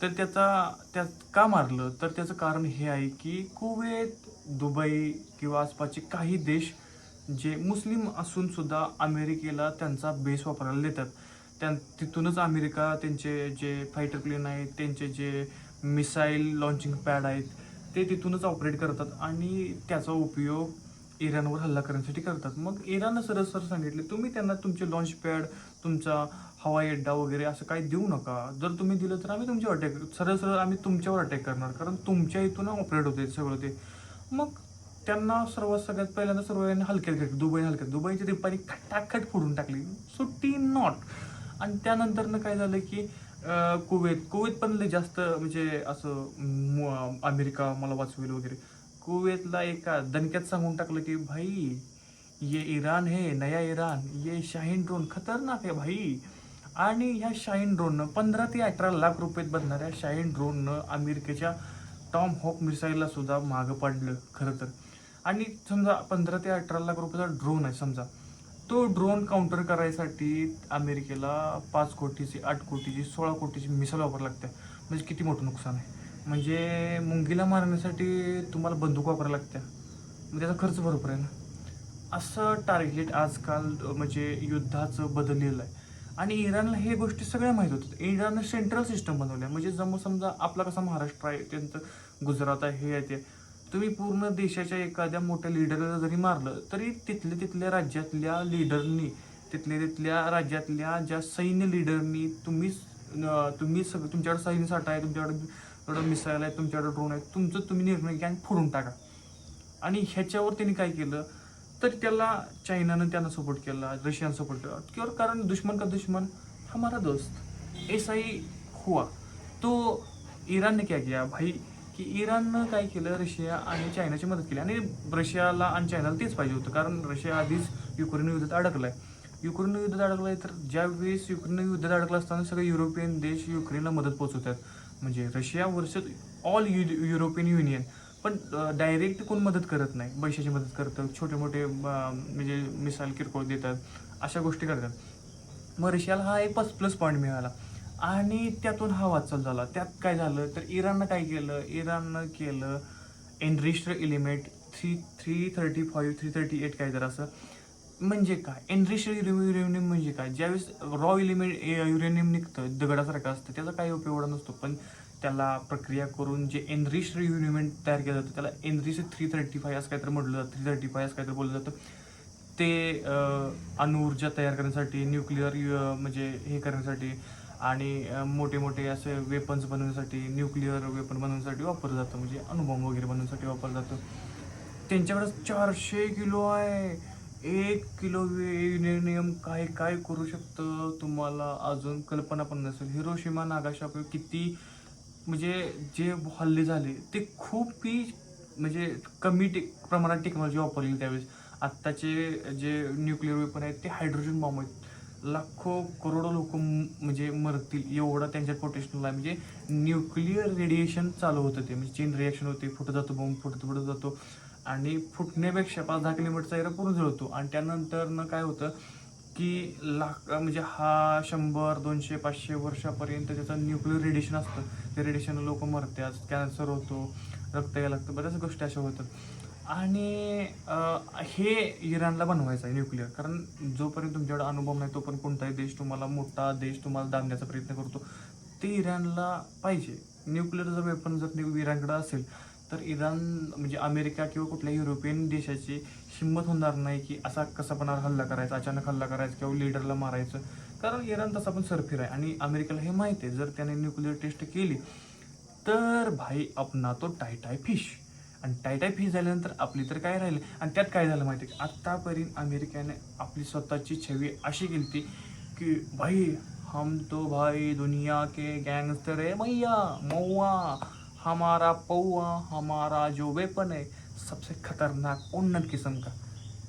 तर त्यात का मारलं, तर त्याचं कारण हे आहे की कुवेत, दुबई किंवा आसपासचे काही देश जे मुस्लिम असून सुद्धा अमेरिकेला त्यांचा बेस वापरायला देतात. तिथूनच अमेरिका त्यांचे जे फायटर प्लेन आहेत, त्यांचे जे मिसाईल लॉन्चिंग पॅड आहेत, ते तिथूनच ऑपरेट करतात आणि त्याचा उपयोग इराणवर हल्ला करण्यासाठी करतात. मग इराणनं सरळ सांगितले, तुम्ही त्यांना तुमचे लॉन्च पॅड, तुमचा हवाई अड्डा वगैरे असं काही देऊ नका. जर तुम्ही दिलं तर आम्ही तुमच्यावर अटॅक, सरळ आम्ही तुमच्यावर अटॅक करणार, कारण तुमच्या इथून ऑपरेट होते सगळं ते. मग त्यांना सगळ्यात पहिल्यांदा सर्वांनी हलक्यात घेतलं, दुबईची रिपारी खटाखट फोडून टाकली, सुट्टी नॉट. आणि त्यानंतरनं काय झालं की कुवेत पण लय जास्त म्हणजे असं अमेरिका मला वाचवेल वगैरे. कुवेतला एका दणक्यात सांगून टाकलं की भाई, ये ईरान है, नया ईरान, ये शाहीन ड्रोन खतरनाक है भाई. आणि ह्या शाहीन ड्रोननं 15 ते 18 लाख रुपयात बनणाऱ्या शाहीन ड्रोननं अमेरिकेच्या टॉम हॉक मिसाईलला सुद्धा मागं पडलं खरं तर. आणि समजा 15 ते 18 लाख रुपयाचा ड्रोन आहे समजा, तो ड्रोन काउंटर करायसाठी अमेरिकेला 5 कोटीची, 8 कोटीची, 16 कोटीची मिसाईल वापरावी लागते. म्हणजे किती मोठं नुकसान आहे. म्हणजे मुंगीला मारण्यासाठी तुम्हाला बंदूक वापरायला लागते, मग त्याचा खर्च भरपूर आहे ना. असं टार्गेट आजकाल म्हणजे युद्धाचं बदललेलं आहे. आणि इराणला हे गोष्टी सगळ्या माहीत होतात. इराणनं सेंट्रल सिस्टम बनवल्या, म्हणजे समजा आपला कसा महाराष्ट्र आहे, त्यांचं गुजरात आहे, हे आहे ते. तुम्ही पूर्ण देशाच्या एखाद्या मोठ्या लीडरला जरी मारलं तरी तिथल्या राज्यातल्या लीडरनी, तिथल्या राज्यातल्या ज्या सैन्य लीडरनी तुम्ही सगळं, तुमच्याकडे सैन्य साठा आहे, तुमच्याकडे मिसाईल आहे, तुमच्याकडे ड्रोन आहे, तुम्ही निर्णय घ्या आणि फोडून टाका. आणि ह्याच्यावर त्यांनी काय केलं, तर त्याला चायनानं त्यांना सपोर्ट केला, रशियानं सपोर्ट केला, किंवा कारण दुश्मन का दुश्मन हमारा दोस्त ऐसा ही हुआ. तो इराणने क्या किया भाई, की इराणनं काय केलं, रशिया आणि चायनाची मदत केली. आणि रशियाला आणि चायनाला तेच पाहिजे होतं, कारण रशिया आधीच युक्रेन युद्धात अडकलाय. तर ज्यावेळेस युक्रेन युद्धात अडकला असताना सगळे युरोपियन देश युक्रेनला मदत पोहोचवतात. म्हणजे Russia versus all European union. पण डायरेक्ट कोण मदत करत नाही, पैशाची मदत करतं, छोटे मोठे म्हणजे मिसाईल किरकोळ देतात, अशा गोष्टी करतात. मग रशियाला हा एक प्लस पॉईंट मिळाला आणि त्यातून हा वाटचाल झाला. त्यात काय झालं, तर इराणनं केलं एनरिच्ड एलिमेंट 335 338 काय तर असं. म्हणजे काय एनरिच्ड युरेनियम म्हणजे काय, ज्यावेळेस रॉ युरेनियम निघतं दगडासारखं असतं, त्याचा काही उपयोग नसतो. पण त्याला प्रक्रिया करून जे एनरिच्ड युरेनियम तयार केलं जातं, त्याला एनरिच्ड 335 असं काहीतरी म्हटलं जातं, 335 असं काहीतरी बोललं जातं. ते अणुऊर्जा तयार करण्यासाठी, न्यूक्लिअर म्हणजे हे करण्यासाठी, आणि मोठे मोठे असे वेपन्स बनवण्यासाठी, न्यूक्लिअर वेपन बनवण्यासाठी वापरलं जातं, म्हणजे अणुबॉम्ब वगैरे बनवण्यासाठी वापरलं जातं. त्यांच्याकडे 400 किलो आहे. 1 किलो युरेनियम काय काय करू शकतं तुम्हाला अजून कल्पना पण नसेल. हिरोशिमा नागासाकी किती म्हणजे जे हल्ले झाले ते खूप म्हणजे कमी प्रमाणात टेक्नॉलॉजी वापरली त्यावेळेस. आत्ताचे जे न्यूक्लिअर वेपन आहेत ते हायड्रोजन बॉम्ब आहेत. लाखो करोडो लोक म्हणजे मरतील एवढा त्यांच्यात पोटेन्शियल आहे. म्हणजे न्यूक्लिअर रेडिएशन चालू होतं ते, म्हणजे चेन रिॲक्शन होते, फुटत जातो बॉम्ब, फुटत जातो, आणि फुटण्यापेक्षा 5-10 किलोमीटरचा एरिया पूर्ण जळतो. आणि त्यानंतर काय होतं की म्हणजे हा 100, 200, 500 वर्षापर्यंत त्याचं न्यूक्लिअर रेडिएशन असतं. ते रेडिएशन लोक मरतात, कॅन्सर होतो, रक्त यायला लागतं, बऱ्याच गोष्टी अशा होतात. आणि हे इराणला बनवायचं आहे न्यूक्लिअर, कारण जोपर्यंत तुमच्याकडे अनुभव नाही तोपर्यंत कोणताही देश तुम्हाला, मोठा देश तुम्हाला दाबण्याचा प्रयत्न करतो. ते इराणला पाहिजे. न्यूक्लिअर जर वेपन जर इराणकडे असेल तर इराण म्हणजे अमेरिका किंवा कुठल्याही युरोपियन देशाची हिंमत होणार नाही की असा कसा पण हल्ला करायचा, अचानक हल्ला करायचा किंवा लीडरला मारायचं. कारण इराण तसा पण सरफिर आहे आणि अमेरिकेला हे माहिती आहे, जर त्याने न्यूक्लिअर टेस्ट केली तर भाई अपना तो टाय फिश. आणि टाय फिश झाल्यानंतर आपली तर काय राहिली. आणि त्यात काय झालं माहिती आहे, आत्तापर्यंत अमेरिकेने आपली स्वतःची छवी अशी केली की भाई हम तो भाई दुनिया के गँगस्टर है मैया मौआ, हमारा पौआ, हमारा जो वेपन है सबसे खतरनाक उन्नत किस्म का.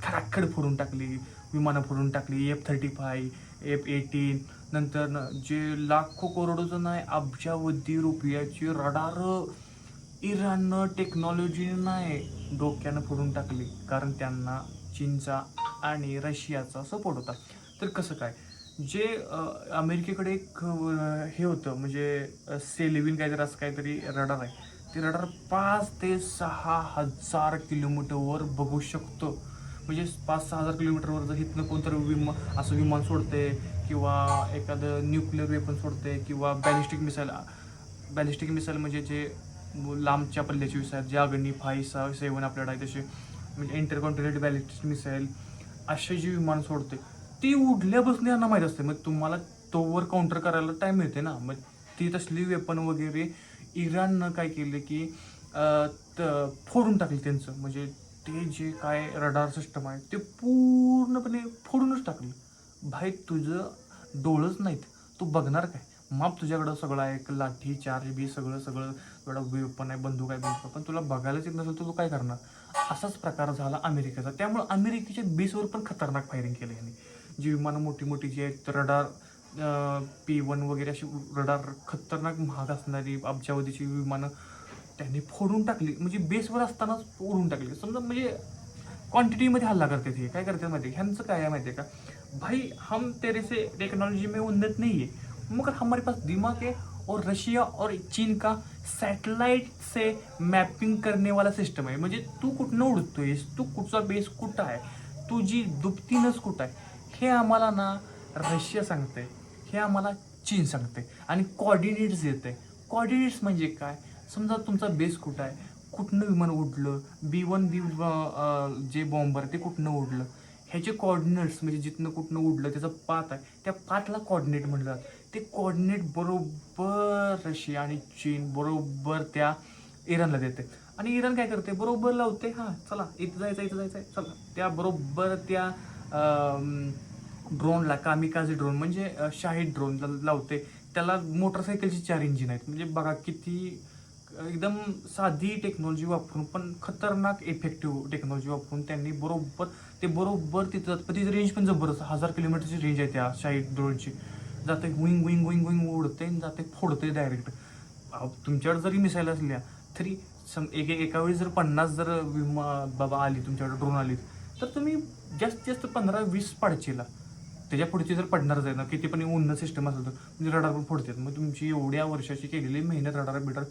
खडाखड फोडून टाकली, विमानं फोडून टाकली, F-35, F-18. नंतर जे लाखो करोडोचं नाही अब्जावधी रुपयाची रडार इराणनं टेक्नॉलॉजी नाही डोक्यानं फोडून टाकली, कारण त्यांना चीनचा आणि रशियाचा सपोर्ट होता. तर कसं काय, जे अमेरिकेकडे एक हे होतं म्हणजे सेलेविन काहीतरी असं काहीतरी रडार आहे. ते रडार 5,000 ते 6,000 किलोमीटरवर बघू शकतो. म्हणजे 5,000-6,000 किलोमीटरवर जर इथनं कोणतरी असं विमान सोडते किंवा एखादं न्यूक्लिअर वेपन सोडते किंवा बॅलिस्टिक मिसाईल म्हणजे जे लांबच्या पल्ल्याची मिसाईल जे अग्नी 5-6-7 आपल्याकडे आहे तसे म्हणजे इंटरकॉन्टिनेंटल बॅलिस्टिक मिसाईल असे जे विमान सोडते ती उडल्यापासून यांना माहीत असते. मग तुम्हाला तोवर काउंटर करायला टाईम मिळते ना. मग ती तसली वेपन वगैरे इराणनं काय केले की फोडून टाकले त्यांचं म्हणजे ते जे काय रडार सिस्टम आहे ते पूर्णपणे फोडूनच टाकलं. भाई तुझं डोळंच नाहीत, तू बघणार काय? माप तुझ्याकडं सगळं आहे, लाठी चार्ज बी सगळं सगळं एवढा वेपन आहे, बंदूक आहे, पण तुला बघायलाच येत नसेल तर तू काय करणार? असाच प्रकार झाला अमेरिकेचा. त्यामुळे अमेरिकेच्या बेसवर पण खतरनाक फायरिंग केलं यांनी. जी विमानं मोठी मोठी जी आहेत रडार P1 वगैरे अशी रडार खतरनाक महाग असणारी अब्जावधीची विमानं त्यांनी फोडून टाकली. म्हणजे बेसवर असतानाच फोडून टाकली. समजा म्हणजे क्वांटिटीमध्ये हल्ला करते थे. काय करते माहिती आहे ह्यांचं काय आहे माहिती आहे का? भाई हम तेरे से टेक्नोलॉजी में उन्नत नहीं है मगर हमारे पास दिमाग है और रशिया और चीन का सॅटेलाइट से मॅपिंग करने वाला सिस्टम आहे. म्हणजे तू कुठनं उडतोयस, तू कुठचा बेस कुठं आहे, तुझी दुपतीनच कुठं आहे हे आम्हाला ना रशिया सांगते, हे आम्हाला चीन सांगते आणि कॉर्डिनेट्स देते. कॉर्डिनेट्स म्हणजे काय? समजा तुमचा बेस कुठं आहे, कुठनं विमान उडलं, B1 जे बॉम्बर ते कुठनं उडलं, ह्याचे कॉर्डिनेट्स म्हणजे जिथनं कुठनं उडलं त्याचा पाथ आहे, त्या पाथला कॉर्डिनेट म्हणलं जातं. ते कॉर्डिनेट बरोबर रशिया आणि चीन बरोबर त्या इराणला देते आणि इराण काय करते बरोबर लावते. हां चला इथं जायचं इथं जायचं आहे चला, त्या बरोबर त्या ड्रोनला कामिकाझे ड्रोन म्हणजे शाहीद ड्रोन लावते. त्याला मोटरसायकलची 4 इंजिन आहेत. म्हणजे बघा किती एकदम साधी टेक्नॉलॉजी वापरून पण खतरनाक इफेक्टिव्ह टेक्नॉलॉजी वापरून त्यांनी बरोबर तिथं जातं. पण तिची रेंज पण जबरदस्त 1,000 किलोमीटरची रेंज आहे त्या शाहीद ड्रोनची. जाते विंग विंग विंग विंग उडते आणि जाते फोडते डायरेक्ट. तुमच्याकडे जरी मिसाईल असल्या तरी एका वेळी जर 50 जर बाबा आली तुमच्याकडे ड्रोन आली तर तुम्ही जास्तीत जास्त 15-20 पाडचीला. त्याच्या पुढची जर पडणारच आहे ना किती पण उन्नत सिस्टम असेल तर म्हणजे रडार पण फोडतात. मग तुमची एवढ्या वर्षाची केलेली मेहनत रडार बिडार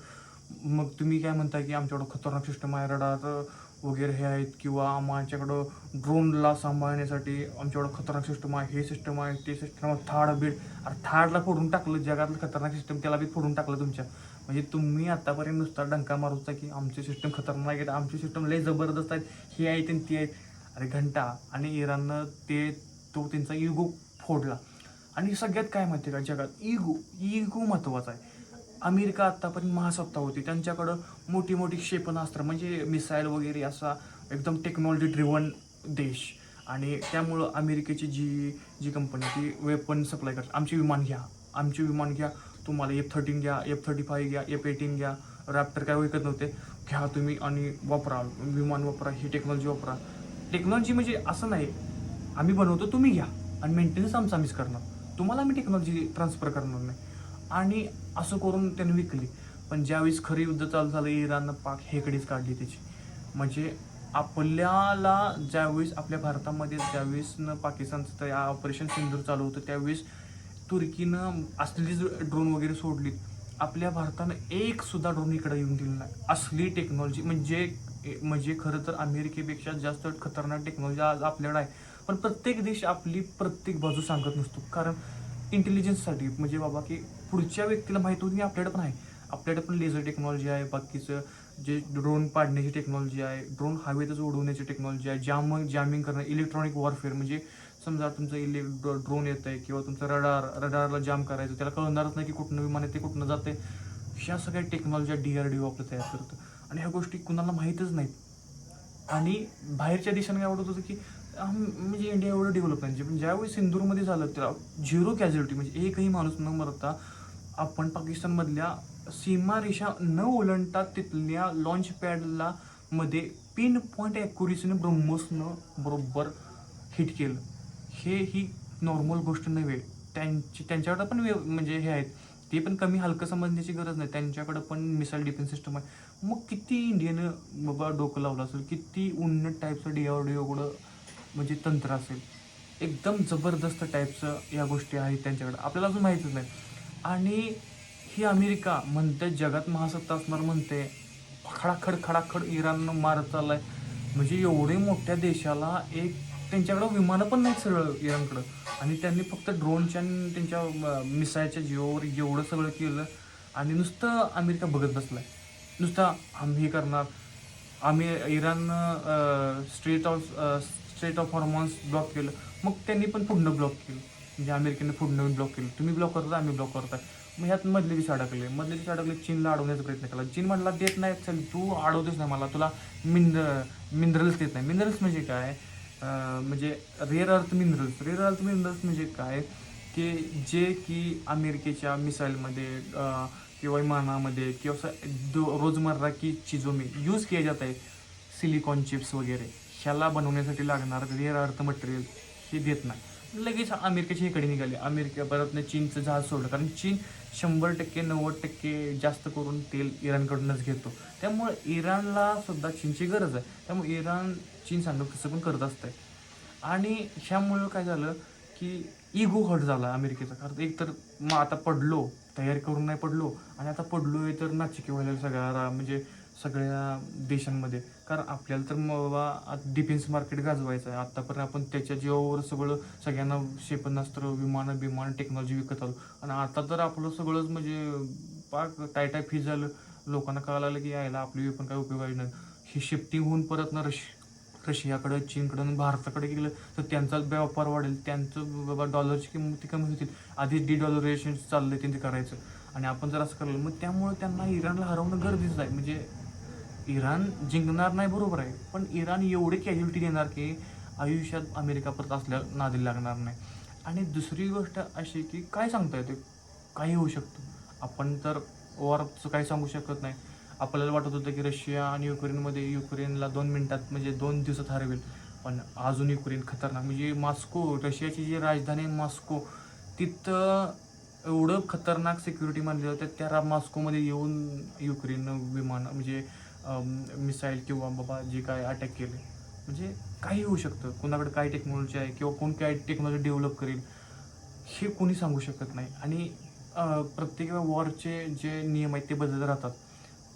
मग तुम्ही काय म्हणता की आमच्याकडं खतरनाक सिस्टम आहे रडार वगैरे हे आहेत किंवा आमच्याकडं ड्रोनला सांभाळण्यासाठी आमच्याकडं खतरनाक सिस्टम आहे, हे सिस्टम आहे, ते सिस्टम आहे, अरे थाडला फोडून टाकलं जगातलं खतरनाक सिस्टम त्याला बी फोडून टाकलं तुमच्या. म्हणजे तुम्ही आतापर्यंत नुसता डंका मारूचा की आमचे सिस्टम खतरनाक आहेत, आमचे सिस्टम लय जबरदस्त आहेत, हे आहेत आणि ती आहेत. अरे घंटा. आणि इराणनं तो त्यांचा इगो फोडला. आणि सगळ्यात काय माहिती का जगात इगो महत्त्वाचा आहे. अमेरिका आत्तापर्यंत महासत्ता होती, त्यांच्याकडं मोठी मोठी क्षेपणास्त्र म्हणजे मिसाईल वगैरे असा एकदम टेक्नॉलॉजी ड्रिव्हन देश. आणि त्यामुळं अमेरिकेची जी कंपनी ती वेपन सप्लाय करते. आमची विमान घ्या, तुम्हाला F-13 घ्या, F-35 घ्या, F-18 घ्या, रॅप्टर काय विकत नव्हते, घ्या तुम्ही आणि वापरा, विमान वापरा, ही टेक्नॉलॉजी वापरा. टेक्नॉलॉजी म्हणजे असं नाही आम्ही बनवतो तुम्ही घ्या आणि मेंटेनन्स आम्हीच करणार, तुम्हाला आम्ही टेक्नॉलॉजी ट्रान्सफर करणार नाही. आणि असं करून त्याने विकली. पण ज्यावेळेस खरं युद्ध चालू झालं इराणनं पाक हेकडेच काढली त्याची. म्हणजे आपल्याला ज्यावेळेस आपल्या भारतामध्ये ज्यावेळेस पाकिस्तानचं ऑपरेशन सिंदूर चालू होतं त्यावेळेस तुर्कीनं असली ड्रोन वगैरे सोडली. आपल्या भारतानं एक सुद्धा ड्रोन इकडे येऊन दिलं नाही. असली टेक्नॉलॉजी म्हणजे खरं तर अमेरिकेपेक्षा जास्त खतरनाक टेक्नॉलॉजी आज आपल्याकडे आहे. पण प्रत्येक देश आपली प्रत्येक बाजू सांगत नसतो. कारण इंटेलिजन्ससाठी म्हणजे बाबा की पुढच्या व्यक्तीला माहीत होती की आपल्याकडे पण आहे, आपल्याकडे पण लेझर टेक्नॉलॉजी आहे, बाकीचं जे ड्रोन पाडण्याची टेक्नॉलॉजी आहे, ड्रोन हवेतच उडवण्याची टेक्नॉलॉजी आहे, जामिंग करणं, इलेक्ट्रॉनिक वॉरफेअर म्हणजे समजा तुमचं ड्रोन येतं आहे किंवा तुमचं रडारला जाम करायचं त्याला कळणारच नाही की कुठनं विमान येते कुठनं जाते. ह्या सगळ्या टेक्नॉलॉजी DRDO आपलं तयार करतं आणि ह्या गोष्टी कुणाला माहीतच नाहीत. आणि बाहेरच्या देशांना काय आवडत होतं की म्हणजे इंडिया एवढं डेव्हलप नाही. पण ज्यावेळी सिंदूरमध्ये झालं त्याला 0 कॅज्युलिटी म्हणजे एकही माणूस न मरता आपण पाकिस्तानमधल्या सीमारेषा न ओलांडता तिथल्या लॉन्च पॅडला मध्ये पिन पॉईंट ॲक्युरेसीने ब्रह्मोसनं बरोबर हिट केलं. ही नॉर्मल गोष्ट नव्हे. त्यांच्याकडं पण म्हणजे हे आहेत, ते पण कमी हलकं समजण्याची गरज नाही, त्यांच्याकडं पण मिसाईल डिफेन्स सिस्टम आहे. मग किती इंडियानं बाबा डोकं लावलं असेल, किती उन्नत टाईपचं DRDO म्हणजे तंत्र असेल. एकदम जबरदस्त टाईपचं या गोष्टी आहेत त्यांच्याकडे, आपल्याला अजून माहीतच नाही. आणि ही अमेरिका म्हणते जगात महासत्ता असणार म्हणते, खडाखड खडाखड इराणनं मारत चाललाय. म्हणजे एवढे मोठ्या देशाला एक त्यांच्याकडं विमानं पण नाहीत सगळं इराणकडं, आणि त्यांनी फक्त ड्रोनच्या आणि त्यांच्या मिसाईलच्या जीवावर एवढं सगळं केलं. आणि नुसतं अमेरिका बघत बसलाय, नुसतं आम्ही हे करणार. आम्ही इराणनं स्ट्रेट ऑफ हॉर्मोन्स ब्लॉक केलं, मग त्यांनी पण पुढनं ब्लॉक केलं. म्हणजे अमेरिकेनं पुढनं ब्लॉक केलं, तुम्ही ब्लॉक करता आम्ही ब्लॉक करताय. मग ह्यात मधले दिवशी अडकले चीनला अडवण्याचा प्रयत्न केला. चीन म्हटला देत नाही, चल तू अडवतेच नाही मला, तुला मिनरल्स देत नाही. मिनरल्स म्हणजे काय, म्हणजे रेअर अर्थ मिनरल्स म्हणजे काय, की जे की अमेरिकेच्या मिसाईलमध्ये किंवा विमानामध्ये किंवा असं रोजमर्रा की चीजों में यूज़ किया जाता है, सिलिकॉन चिप्स वगैरे ह्याला बनवण्यासाठी लागणार रेअर अर्थ मटेरियल हे देत नाही. लगेच अमेरिकेची इकडे निघाली. अमेरिका परतनं चीनचं जहाज सोडलं, कारण चीन 100% 90% जास्त करून तेल इराणकडूनच घेतो. त्यामुळे इराणला सुद्धा चीनची गरज आहे. त्यामुळे इराण चीन सांगत तसं पण करत असतंय. आणि ह्यामुळं काय झालं की इगो हर्ट झाला अमेरिकेचा. कारण एक तर मग आता पडलो, तयारी करून नाही पडलो, आणि आता पडलो आहे तर नाचिके व्हायला सगळ्या म्हणजे सगळ्या देशांमध्ये. कारण आपल्याला तर बाबा डिफेन्स मार्केट गाजवायचं आहे. आत्तापर्यंत आपण त्याच्या जीवावर सगळ्यांना क्षेपणास्त्र, विमानं टेक्नॉलॉजी विकत आलो, आणि आता तर आपलं सगळंच म्हणजे पाक टाय फीज झालं. लोकांना कळायला लागलं की यायला आपली पण काय उपयोगाची नाही. ही शिफ्टिंग होऊन परत ना रशियाकडं, चीनकडं, भारताकडे गेलं तर त्यांचा व्यापार वाढेल, त्यांचं बाबा डॉलरची किंमती कमी होतील. आधीच डिडॉलरेशन चाललंय त्यांचं करायचं, आणि आपण जर असं करायला, मग त्यामुळे त्यांना इराणला हरवणं गरजेचं आहे. म्हणजे इराण जिंकणार नाही बरोबर आहे, पण इराण एवढी कॅज्युलिटी देणार की आयुष्यात अमेरिका परत असल्या नादी लागणार नाही. आणि दुसरी गोष्ट अशी की काय सांगता येते, काही होऊ शकतं. आपण तर वॉरचं काही सांगू शकत नाही. आपल्याला वाटत होतं की रशिया आणि युक्रेनमध्ये युक्रेनला 2 मिनिटात म्हणजे 2 दिवसात हरवेल, पण अजून युक्रेन खतरनाक. म्हणजे मॉस्को, रशियाची जी राजधानी मॉस्को, तिथं एवढं खतरनाक सिक्युरिटी मानली जाते. त्या मॉस्कोमध्ये येऊन युक्रेन विमान म्हणजे मिसाईल किंवा बाबा जे काय अटॅक केले. म्हणजे काही होऊ शकतं. कोणाकडे काय टेक्नॉलॉजी आहे किंवा कोण काय टेक्नॉलॉजी डेव्हलप करेल हे कोणी सांगू शकत नाही. आणि प्रत्येक वॉरचे जे नियम आहेत ते बदलत राहतात.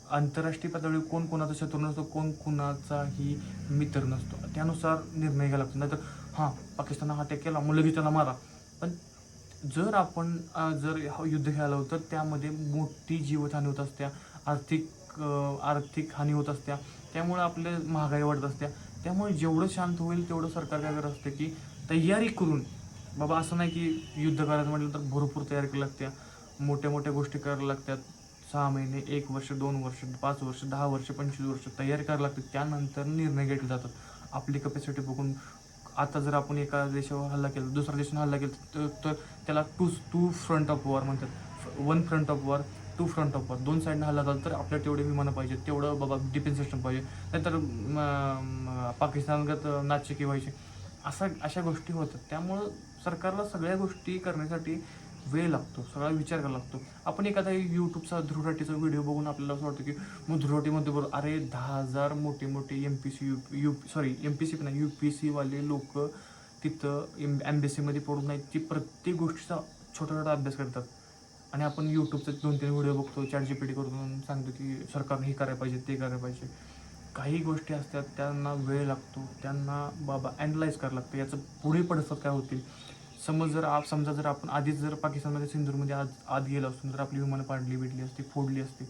आंतरराष्ट्रीय पातळीवर कोण कोणाचा शत्रू नसतो, कोण कुणाचाही मित्र नसतो. त्यानुसार निर्णय घ्यायला लागतो. नाहीतर हां, पाकिस्ताननं हा अटॅक केला, मग लगेच त्याला मारा. पण जर आपण जर युद्ध खेळायला होतं तर त्यामध्ये मोठी जीवितहानी होत असत्या, आर्थिक हानी होत असत्या, त्यामुळे आपले महागाई वाढत असत्या. त्यामुळे जेवढं शांत होईल तेवढं सरकार काय करत असतं की तयारी करून, बाबा असं नाही की युद्ध करायचं म्हटलं तर भरपूर तयारी करायला लागत्या, मोठ्या मोठ्या गोष्टी करायला लागतात. 6 महिने, 1 वर्ष, 2 वर्ष, 5 वर्ष, 10 वर्ष, 25 वर्ष तयारी करायला लागते. त्यानंतर निर्णय घेतले जातात आपली कपॅसिटी बघून. आता जर आपण एका देशावर हल्ला केला, दुसऱ्या देशाने हल्ला केला, तर त्याला टू फ्रंट ऑफ वॉर म्हणतात. 1 front of war, 2 front of war. 2 साईडनं हल्ला झाला तर आपल्याला तेवढे विमानं पाहिजे, तेवढं बाबा डिफेन्स सिस्टम पाहिजे. नाहीतर पाकिस्तानगत नाचक्की व्हायची. अशा गोष्टी होतात. त्यामुळं सरकारला सगळ्या गोष्टी करण्यासाठी वेळ लागतो, सगळा विचार करायला लागतो. आपण एखादा यूट्यूबचा ध्रुवराटीचा व्हिडिओ बघून आपल्याला असं वाटतं की मग ध्रुवराटीमध्ये बरोबर अरे 10,000 मोठे MPC पण नाही, UPC-वाले लोक तिथं एम्बेसीमध्ये पडून नाहीत, ती प्रत्येक गोष्टीचा छोटा छोटा अभ्यास करतात. आणि आपण यूट्यूबचे 2-3 व्हिडिओ बघतो, ChatGPT करून सांगतो की सरकारने हे करायला पाहिजे, ते करायला पाहिजे. काही गोष्टी असतात त्यांना वेळ लागतो, त्यांना बाबा ॲनलाईज करायला लागतं, याचं पुढे पडसाद काय होतील. समजा जर आपण आधीच जर पाकिस्तानमध्ये सिंधूरमध्ये आत गेलो असतो, जर आपली विमानं बिडली असती, फोडली असती,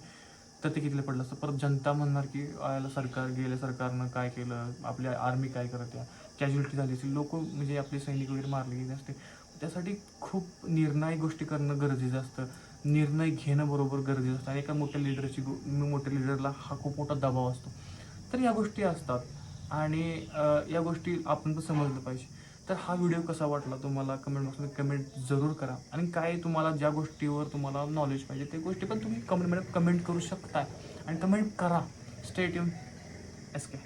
तर ते कितीला पडलं असतं. परत जनता म्हणणार की याला सरकारनं काय केलं, आपल्या आर्मी काय करत्या, कॅज्युलिटी झाली असते, लोक म्हणजे आपले सैनिक वगैरे मारले गेले असते. त्यासाठी खूप निर्णायक गोष्टी करणं गरजेचं असतं, निर्णय घेणं बरोबर गरजेचं असतं. आणि एका मोठ्या लिडरला हा खूप मोठा दबाव असतो. तर या गोष्टी असतात, आणि या गोष्टी आपण पण समजलं पाहिजे. तर हा व्हिडिओ कसा वाटला तुम्हाला कमेंट बॉक्समध्ये कमेंट जरूर करा. आणि काय तुम्हाला ज्या गोष्टीवर तुम्हाला नॉलेज पाहिजे ते गोष्टी पण तुम्ही कमेंटमध्ये कमेंट करू शकता, आणि कमेंट करा. Stay tune. SK.